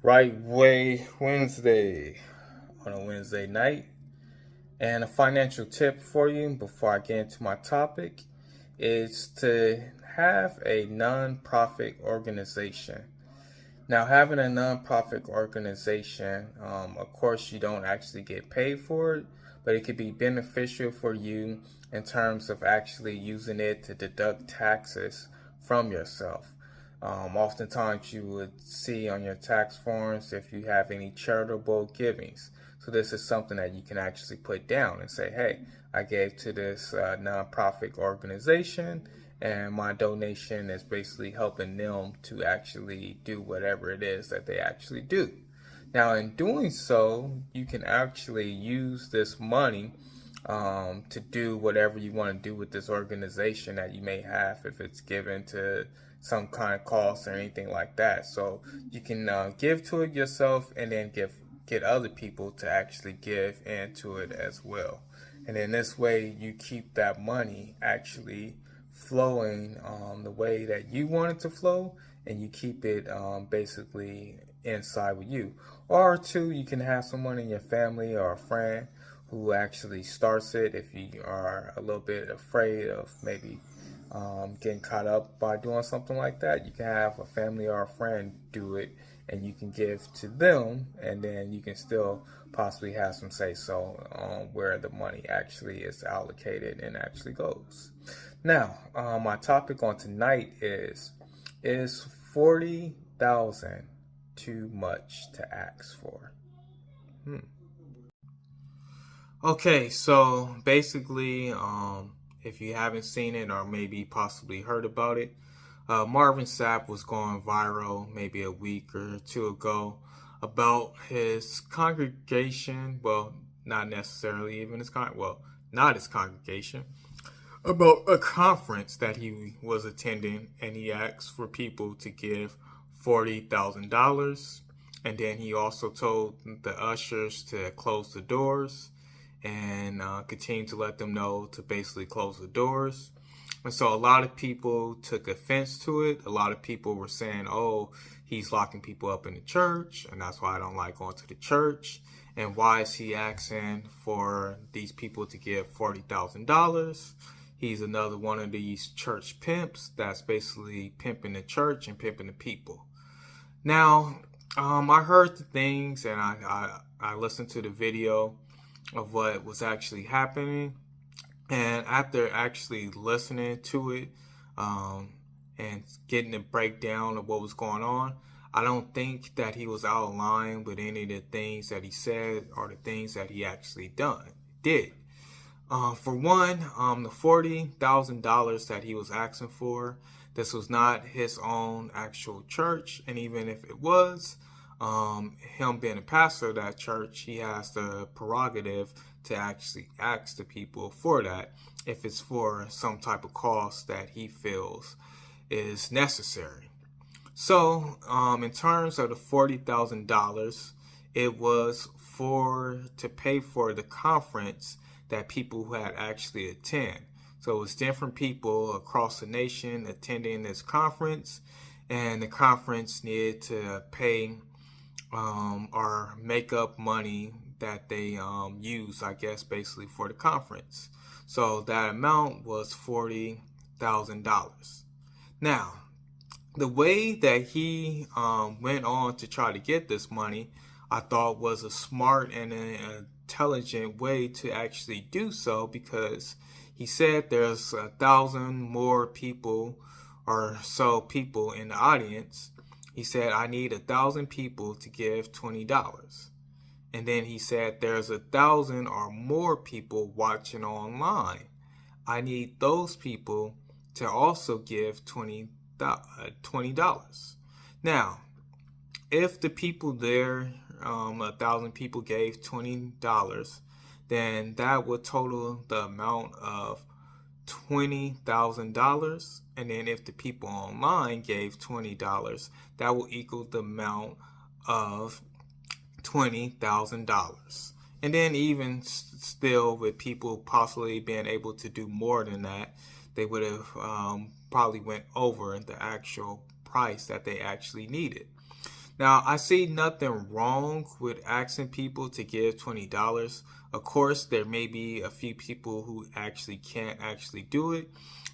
Wright Way Wednesday on a Wednesday night. And a financial tip for you before I get into my topic is to have a nonprofit organization. Now, having a nonprofit organization, of course, you don't actually get paid for it, but it could be beneficial for you in terms of actually using it to deduct taxes from yourself. Oftentimes, you would see on your tax forms if you have any charitable givings. So this is something that you can actually put down and say, hey, I gave to this nonprofit organization, and my donation is basically helping them to actually do whatever it is that they actually do. Now, in doing so, you can actually use this money to do whatever you want to do with this organization that you may have, if it's given to some kind of cause or anything like that. So you can give to it yourself, and then get other people to actually give into it as well. And in this way, you keep that money actually flowing the way that you want it to flow, and you keep it basically inside with you. Or two, you can have someone in your family or a friend who actually starts it if you are a little bit afraid of maybe getting caught up by doing something like that. You can have a family or a friend do it, and you can give to them, and then you can still possibly have some say so on where the money actually is allocated and actually goes. Now, my topic on tonight is 40,000 too much to ask for? Okay, so basically, if you haven't seen it or maybe possibly heard about it, Marvin Sapp was going viral maybe a week or two ago about his congregation. Well, not necessarily even not his congregation, about a conference that he was attending, and he asked for people to give $40,000, and then he also told the ushers to close the doors and continue to let them know to basically close the doors. And so a lot of people took offense to it. A lot of people were saying, oh, he's locking people up in the church, and that's why I don't like going to the church. And why is he asking for these people to give $40,000? He's another one of these church pimps that's basically pimping the church and pimping the people. Now, I heard the things, and I listened to the video of what was actually happening. And after actually listening to it and getting a breakdown of what was going on, I don't think that he was out of line with any of the things that he said or the things that he actually did. For one, the $40,000 that he was asking for, this was not his own actual church. And even if it was, him being a pastor of that church, he has the prerogative to actually ask the people for that if it's for some type of cost that he feels is necessary. So, in terms of the $40,000, it was to pay for the conference that people who had actually attend. So it was different people across the nation attending this conference, and the conference needed to pay or make up money that they use, I guess, basically for the conference. So that amount was $40,000. Now, the way that he went on to try to get this money, I thought was a smart and an intelligent way to actually do so, because he said there's 1,000 more people or so people in the audience. He said, I need 1,000 people to give $20. And then he said, there's 1,000 or more people watching online. I need those people to also give $20. Now, if the people there, 1,000 people gave $20, then that would total the amount of $20,000. And then if the people online gave $20, that will equal the amount of $20,000. And then even still, with people possibly being able to do more than that, they would have probably went over the actual price that they actually needed. Now, I see nothing wrong with asking people to give $20. Of course, there may be a few people who actually can't actually do it.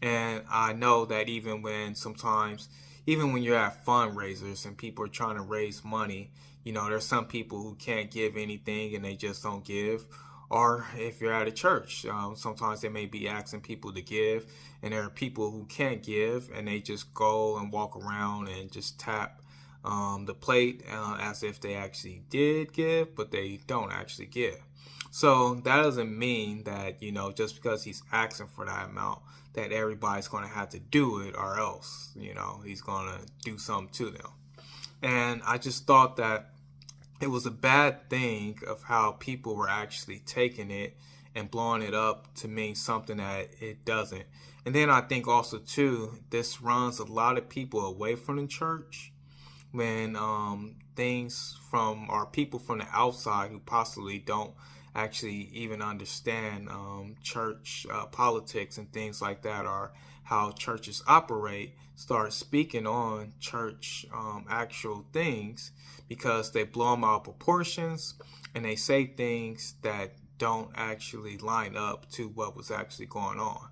And I know that even when you're at fundraisers and people are trying to raise money, there's some people who can't give anything and they just don't give. Or if you're at a church, sometimes they may be asking people to give, and there are people who can't give and they just go and walk around and just tap the plate as if they actually did give, but they don't actually give. So that doesn't mean that, just because he's asking for that amount, that everybody's going to have to do it, or else, he's going to do something to them. And I just thought that it was a bad thing of how people were actually taking it and blowing it up to mean something that it doesn't. And then I think also, too, this runs a lot of people away from the church when things from or people from the outside who possibly don't actually even understand church politics and things like that, or how churches operate, start speaking on church actual things, because they blow them out of proportions and they say things that don't actually line up to what was actually going on.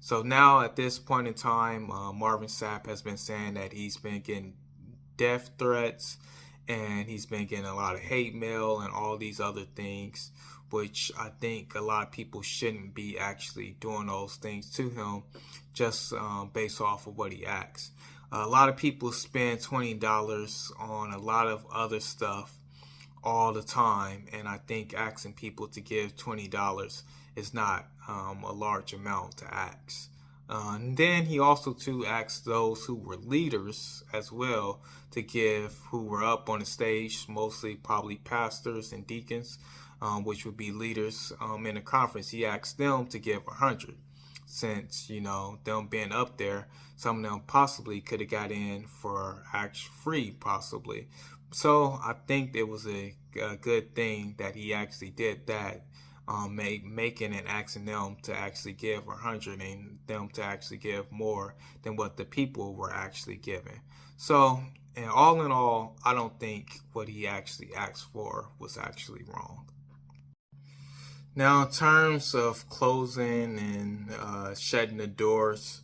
So now at this point in time, Marvin Sapp has been saying that he's been getting death threats and he's been getting a lot of hate mail and all these other things, which I think a lot of people shouldn't be actually doing those things to him just based off of what he asks. A lot of people spend $20 on a lot of other stuff all the time, and I think asking people to give $20 is not a large amount to ask. And then he also too asked those who were leaders as well to give, who were up on the stage, mostly probably pastors and deacons, which would be leaders in the conference. He asked them to give 100, since them being up there, some of them possibly could have got in for actually free, possibly. So I think it was a good thing that he actually did that. Making and asking them to actually give 100 and them to actually give more than what the people were actually giving. So, and all in all, I don't think what he actually asked for was actually wrong. Now, in terms of closing and shutting the doors,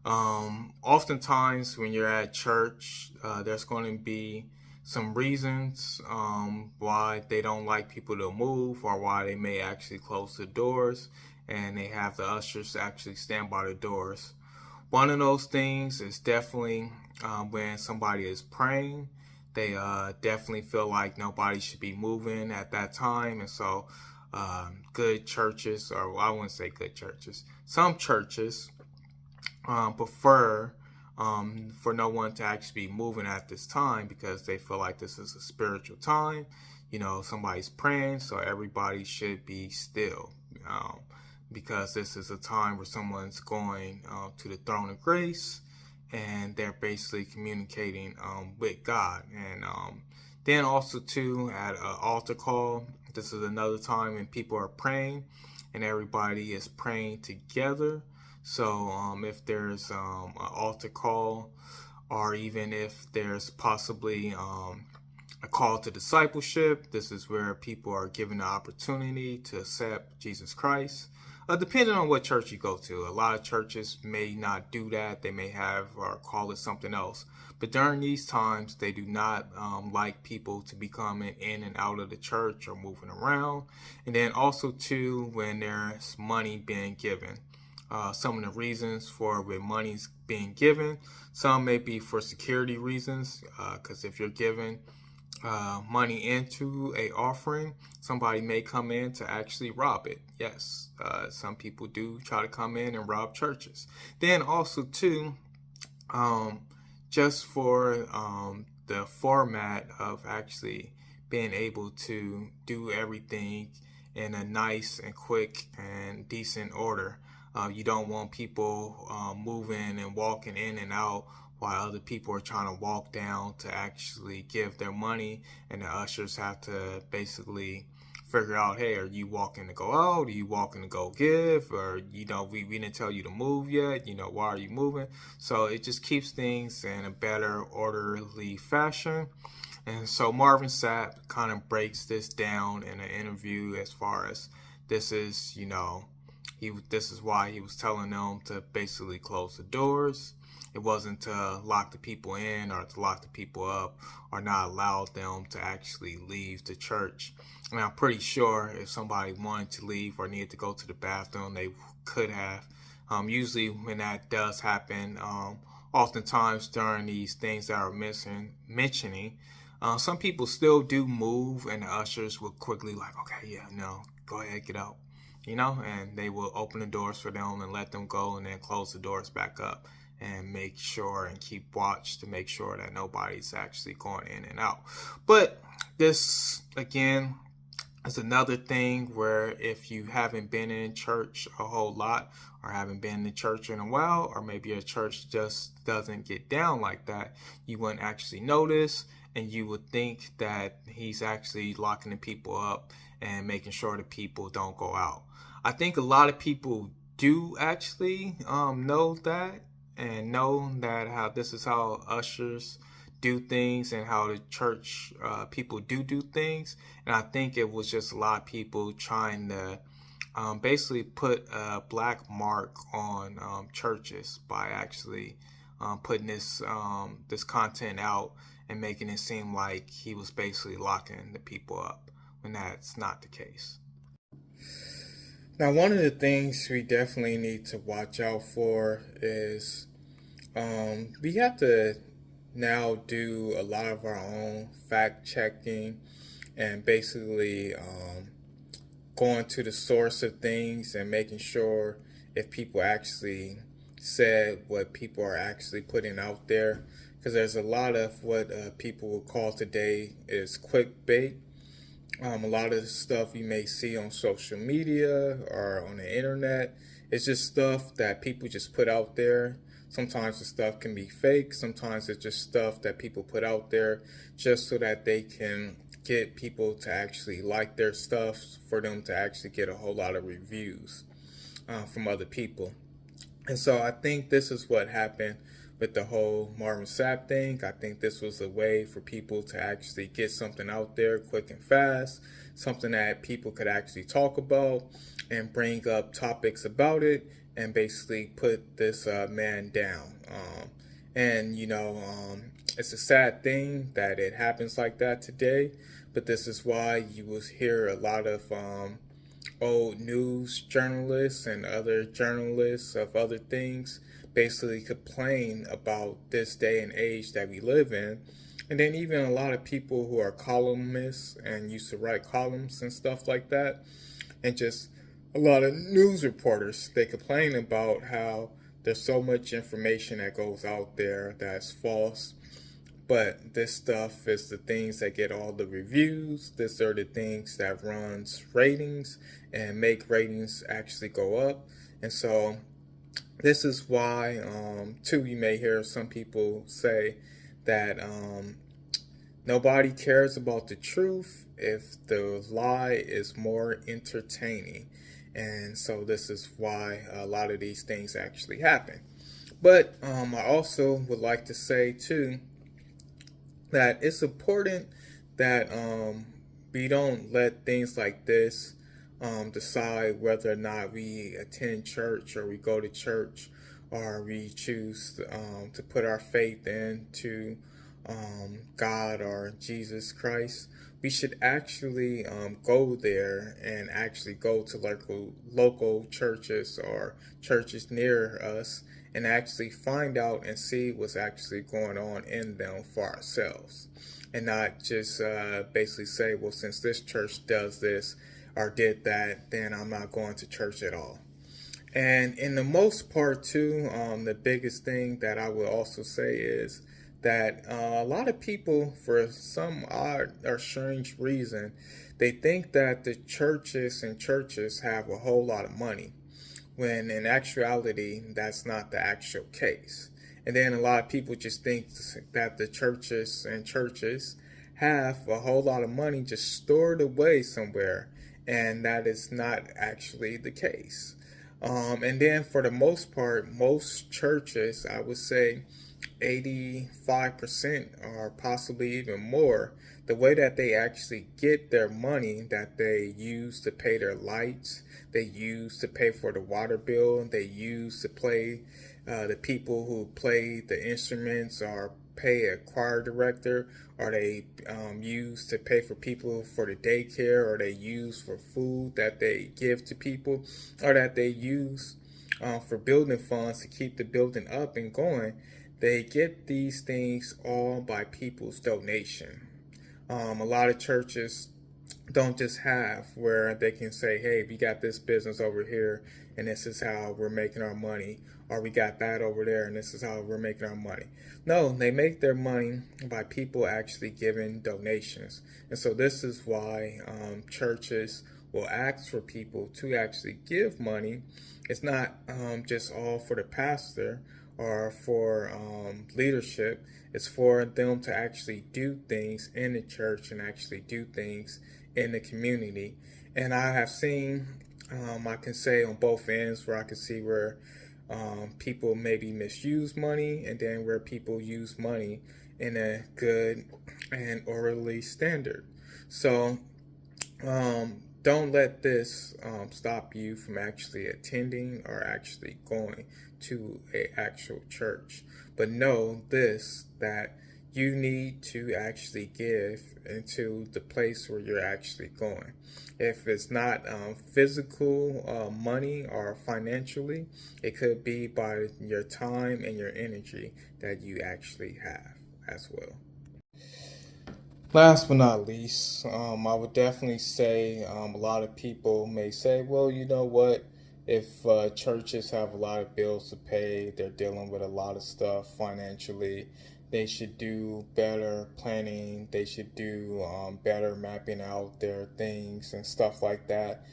oftentimes when you're at church, there's going to be some reasons why they don't like people to move, or why they may actually close the doors, and they have the ushers actually stand by the doors. One of those things is definitely when somebody is praying, they definitely feel like nobody should be moving at that time, and so good churches, or I wouldn't say good churches, some churches prefer for no one to actually be moving at this time, because they feel like this is a spiritual time. Somebody's praying, so everybody should be still, because this is a time where someone's going to the throne of grace, and they're basically communicating with God. And then also too, at an altar call, this is another time when people are praying and everybody is praying together. So if there's an altar call, or even if there's possibly a call to discipleship, this is where people are given the opportunity to accept Jesus Christ. Depending on what church you go to, a lot of churches may not do that. They may have or call it something else. But during these times, they do not like people to be coming in and out of the church or moving around. And then also too, when there's money being given. Some of the reasons for when money's being given, some may be for security reasons, because if you're giving money into a offering, somebody may come in to actually rob it. Yes, some people do try to come in and rob churches. Then also too, just for the format of actually being able to do everything in a nice and quick and decent order. You don't want people moving and walking in and out while other people are trying to walk down to actually give their money, and the ushers have to basically figure out, hey, are you walking to go out? Are you walking to go give? Or, we didn't tell you to move yet. Why are you moving? So it just keeps things in a better, orderly fashion. And so Marvin Sapp kind of breaks this down in an interview as far as this is, this is why he was telling them to basically close the doors. It wasn't to lock the people in or to lock the people up or not allow them to actually leave the church. And I'm pretty sure if somebody wanted to leave or needed to go to the bathroom, they could have. Usually when that does happen, oftentimes during these things that are mentioning, some people still do move, and the ushers will quickly like, okay, yeah, no, go ahead, get out, and they will open the doors for them and let them go, and then close the doors back up and make sure and keep watch to make sure that nobody's actually going in and out. But this again is another thing where if you haven't been in church a whole lot or haven't been in church in a while, or maybe your church just doesn't get down like that, you wouldn't actually notice, and you would think that he's actually locking the people up and making sure the people don't go out. I think a lot of people do actually know that, and know that how this is how ushers do things and how the church people do things. And I think it was just a lot of people trying to basically put a black mark on churches by actually putting this content out and making it seem like he was basically locking the people up when that's not the case. Now, one of the things we definitely need to watch out for is we have to now do a lot of our own fact checking and basically going to the source of things and making sure if people actually said what people are actually putting out there, because there's a lot of what people will call today is clickbait. A lot of the stuff you may see on social media or on the internet, it's just stuff that people just put out there. Sometimes the stuff can be fake. Sometimes it's just stuff that people put out there just so that they can get people to actually like their stuff, for them to actually get a whole lot of reviews from other people. And so I think this is what happened with the whole Marvin Sapp thing. I think this was a way for people to actually get something out there quick and fast, something that people could actually talk about and bring up topics about it and basically put this man down. It's a sad thing that it happens like that today, but this is why you will hear a lot of old news journalists and other journalists of other things basically complain about this day and age that we live in. And then even a lot of people who are columnists and used to write columns and stuff like that, and just a lot of news reporters, they complain about how there's so much information that goes out there that's false. But this stuff is the things that get all the reviews. These are the things that runs ratings and make ratings actually go up. And so this is why, too, you may hear some people say that nobody cares about the truth if the lie is more entertaining. And so this is why a lot of these things actually happen. But I also would like to say, too, that it's important that we don't let things like this decide whether or not we attend church or we go to church or we choose to put our faith into God or Jesus Christ. We should actually go there and actually go to local churches or churches near us and actually find out and see what's actually going on in them for ourselves, and not just basically say, well, since this church does this or did that, then I'm not going to church at all. And in the most part, too, the biggest thing that I would also say is that a lot of people, for some odd or strange reason, they think that the churches have a whole lot of money, when in actuality, that's not the actual case. And then a lot of people just think that the churches have a whole lot of money just stored away somewhere, and that is not actually the case. And then for the most part, most churches, I would say, 85% or possibly even more, the way that they actually get their money that they use to pay their lights, they use to pay for the water bill, they use to play the people who play the instruments or pay a choir director, or they use to pay for people for the daycare, or they use for food that they give to people, or that they use for building funds to keep the building up and going. They get these things all by people's donation. A lot of churches don't just have where they can say, hey, we got this business over here and this is how we're making our money, or we got that over there and this is how we're making our money. No, they make their money by people actually giving donations. And so this is why churches will ask for people to actually give money. It's not just all for the pastor or for leadership. It's for them to actually do things in the church and actually do things in the community. And I have seen, I can say on both ends, where I can see where people maybe misuse money, and then where people use money in a good and orderly standard. So don't let this stop you from actually attending or actually going to a actual church. But know this, that you need to actually give into the place where you're actually going. If it's not physical money or financially, it could be by your time and your energy that you actually have as well. Last but not least, I would definitely say a lot of people may say, well, you know what? If churches have a lot of bills to pay, they're dealing with a lot of stuff financially, they should do better planning, they should do better mapping out their things and stuff like that.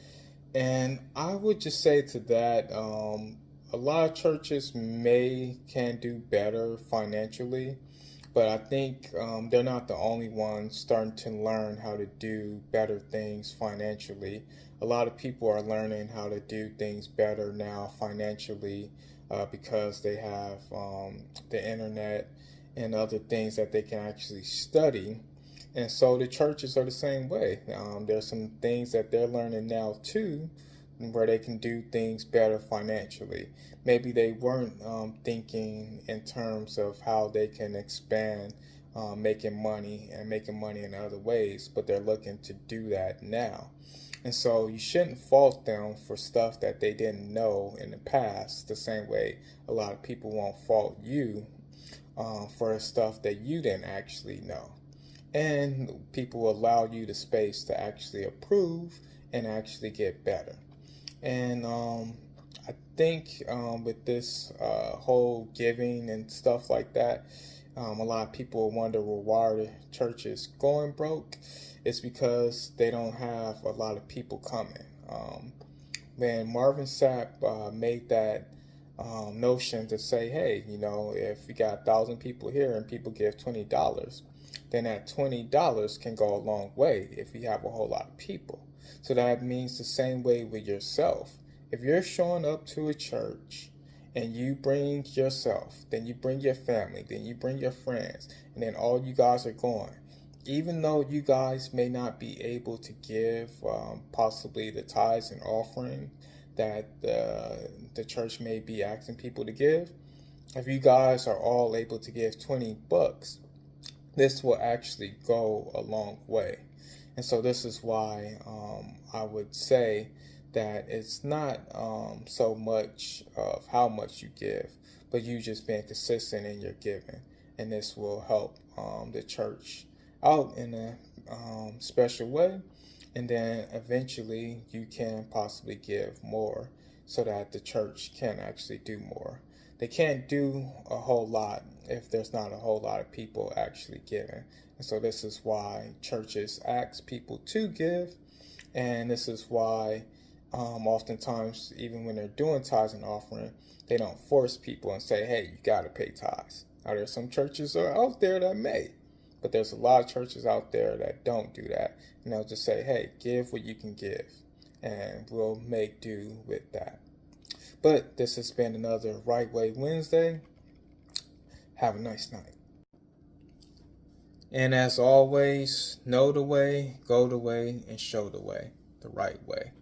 And I would just say to that, a lot of churches can do better financially, but I think they're not the only ones starting to learn how to do better things financially. A lot of people are learning how to do things better now financially because they have the internet and other things that they can actually study. And so the churches are the same way. There's some things that they're learning now too, where they can do things better financially. Maybe they weren't thinking in terms of how they can expand making money and making money in other ways, but they're looking to do that now. And so you shouldn't fault them for stuff that they didn't know in the past, the same way a lot of people won't fault you for stuff that you didn't actually know. And people will allow you the space to actually approve and actually get better. And I think with this whole giving and stuff like that, a lot of people wonder, well, why are the churches going broke? It's because they don't have a lot of people coming. When Marvin Sapp made that notion to say, hey, you know, if you got 1,000 people here and people give $20, then that $20 can go a long way if you have a whole lot of people. So that means the same way with yourself. If you're showing up to a church and you bring yourself, then you bring your family, then you bring your friends, and then all you guys are going, even though you guys may not be able to give possibly the tithes and offering that the church may be asking people to give, if you guys are all able to give $20, this will actually go a long way. And so this is why I would say that it's not so much of how much you give, but you just being consistent in your giving. And this will help the church out in a special way. And then eventually you can possibly give more so that the church can actually do more. They can't do a whole lot if there's not a whole lot of people actually giving. And so this is why churches ask people to give. And this is why oftentimes, even when they're doing tithes and offering, they don't force people and say, hey, you got to pay tithes. Now, there's some churches that are out there that may, but there's a lot of churches out there that don't do that. And they'll just say, hey, give what you can give, and we'll make do with that. But this has been another Wright Way Wednesday. Have a nice night. And as always, know the way, go the way, and show the way, the right way.